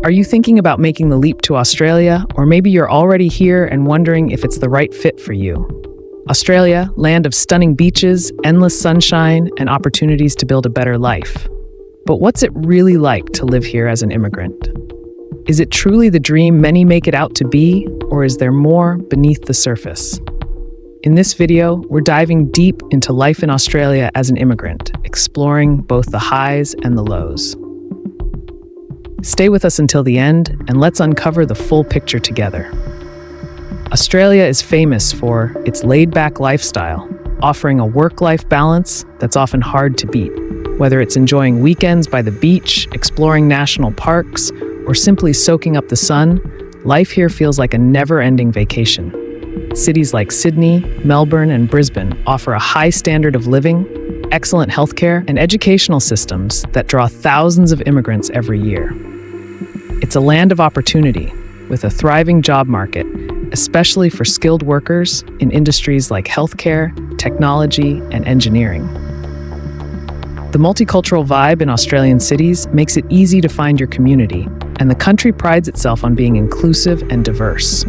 Are you thinking about making the leap to Australia, or maybe you're already here and wondering if it's the right fit for you? Australia, land of stunning beaches, endless sunshine, and opportunities to build a better life. But what's it really like to live here as an immigrant? Is it truly the dream many make it out to be, or is there more beneath the surface? In this video, we're diving deep into life in Australia as an immigrant, exploring both the highs and the lows. Stay with us until the end, and let's uncover the full picture together. Australia is famous for its laid-back lifestyle, offering a work-life balance that's often hard to beat. Whether it's enjoying weekends by the beach, exploring national parks, or simply soaking up the sun, life here feels like a never-ending vacation. Cities like Sydney, Melbourne, and Brisbane offer a high standard of living, excellent healthcare, and educational systems that draw thousands of immigrants every year. It's a land of opportunity, with a thriving job market, especially for skilled workers in industries like healthcare, technology, and engineering. The multicultural vibe in Australian cities makes it easy to find your community, and the country prides itself on being inclusive and diverse.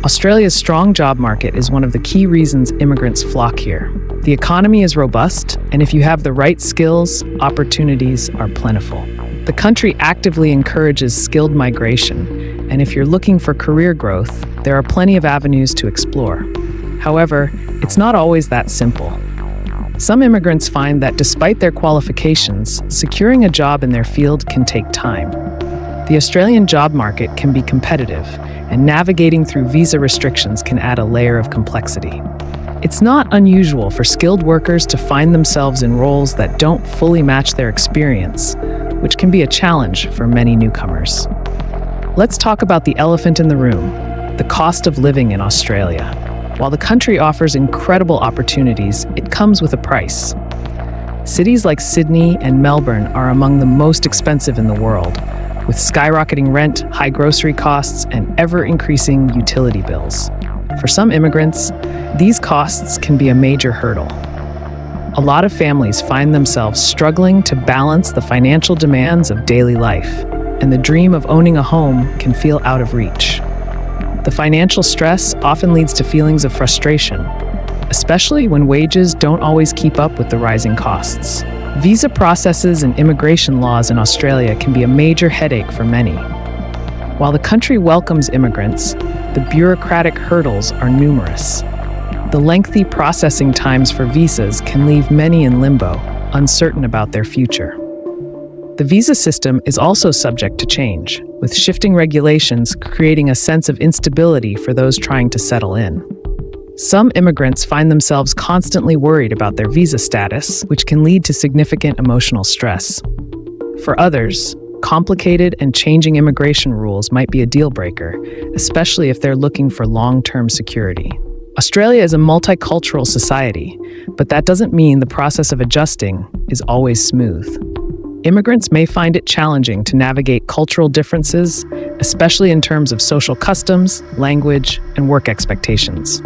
Australia's strong job market is one of the key reasons immigrants flock here. The economy is robust, and if you have the right skills, opportunities are plentiful. The country actively encourages skilled migration, and if you're looking for career growth, there are plenty of avenues to explore. However, it's not always that simple. Some immigrants find that despite their qualifications, securing a job in their field can take time. The Australian job market can be competitive, and navigating through visa restrictions can add a layer of complexity. It's not unusual for skilled workers to find themselves in roles that don't fully match their experience, which can be a challenge for many newcomers. Let's talk about the elephant in the room, the cost of living in Australia. While the country offers incredible opportunities, it comes with a price. Cities like Sydney and Melbourne are among the most expensive in the world, with skyrocketing rent, high grocery costs, and ever-increasing utility bills. For some immigrants, these costs can be a major hurdle. A lot of families find themselves struggling to balance the financial demands of daily life, and the dream of owning a home can feel out of reach. The financial stress often leads to feelings of frustration, especially when wages don't always keep up with the rising costs. Visa processes and immigration laws in Australia can be a major headache for many. While the country welcomes immigrants, the bureaucratic hurdles are numerous. The lengthy processing times for visas can leave many in limbo, uncertain about their future. The visa system is also subject to change, with shifting regulations creating a sense of instability for those trying to settle in. Some immigrants find themselves constantly worried about their visa status, which can lead to significant emotional stress. For others, complicated and changing immigration rules might be a deal breaker, especially if they're looking for long-term security. Australia is a multicultural society, but that doesn't mean the process of adjusting is always smooth. Immigrants may find it challenging to navigate cultural differences, especially in terms of social customs, language, and work expectations.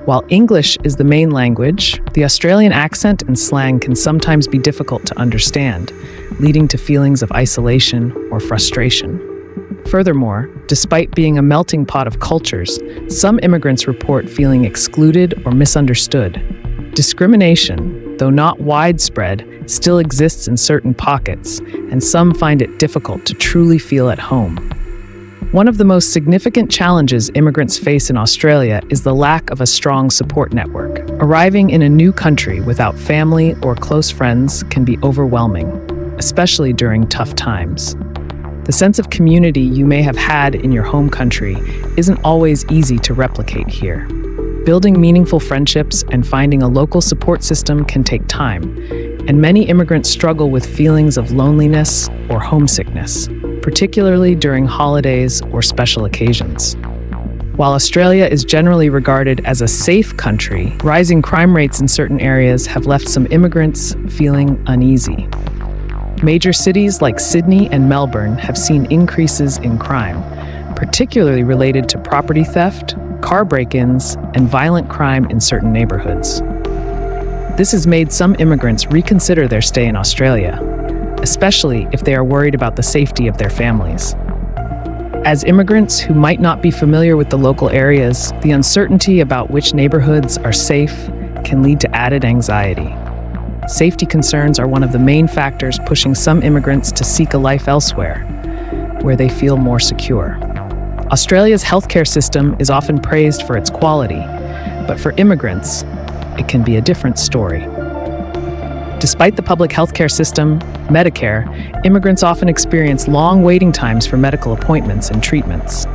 While English is the main language, the Australian accent and slang can sometimes be difficult to understand, leading to feelings of isolation or frustration. Furthermore, despite being a melting pot of cultures, some immigrants report feeling excluded or misunderstood. Discrimination, though not widespread, still exists in certain pockets, and some find it difficult to truly feel at home. One of the most significant challenges immigrants face in Australia is the lack of a strong support network. Arriving in a new country without family or close friends can be overwhelming, especially during tough times. The sense of community you may have had in your home country isn't always easy to replicate here. Building meaningful friendships and finding a local support system can take time, and many immigrants struggle with feelings of loneliness or homesickness, particularly during holidays or special occasions. While Australia is generally regarded as a safe country, rising crime rates in certain areas have left some immigrants feeling uneasy. Major cities like Sydney and Melbourne have seen increases in crime, particularly related to property theft, car break-ins, and violent crime in certain neighborhoods. This has made some immigrants reconsider their stay in Australia. especially if they are worried about the safety of their families. As immigrants who might not be familiar with the local areas, the uncertainty about which neighborhoods are safe can lead to added anxiety. Safety concerns are one of the main factors pushing some immigrants to seek a life elsewhere, where they feel more secure. Australia's healthcare system is often praised for its quality, but for immigrants, it can be a different story. Despite the public healthcare system, Medicare, immigrants often experience long waiting times for medical appointments and treatments.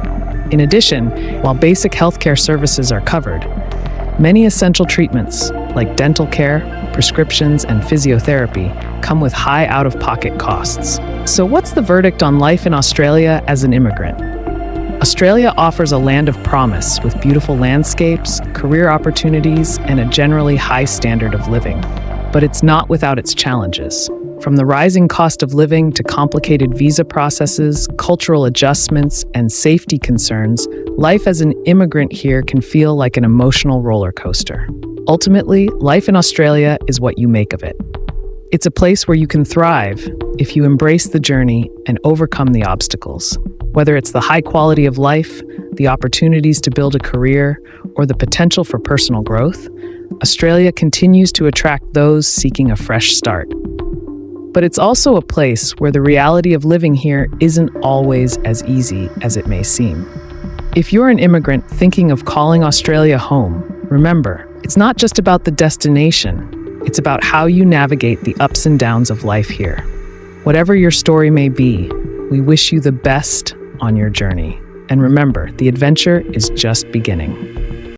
In addition, while basic healthcare services are covered, many essential treatments, like dental care, prescriptions, and physiotherapy, come with high out-of-pocket costs. So what's the verdict on life in Australia as an immigrant? Australia offers a land of promise with beautiful landscapes, career opportunities, and a generally high standard of living. But it's not without its challenges. From the rising cost of living to complicated visa processes, cultural adjustments, and safety concerns, life as an immigrant here can feel like an emotional roller coaster. Ultimately, life in Australia is what you make of it. It's a place where you can thrive if you embrace the journey and overcome the obstacles. Whether it's the high quality of life, the opportunities to build a career, or the potential for personal growth, Australia continues to attract those seeking a fresh start. But it's also a place where the reality of living here isn't always as easy as it may seem. If you're an immigrant thinking of calling Australia home, remember, it's not just about the destination, it's about how you navigate the ups and downs of life here. Whatever your story may be, we wish you the best on your journey. And remember, the adventure is just beginning.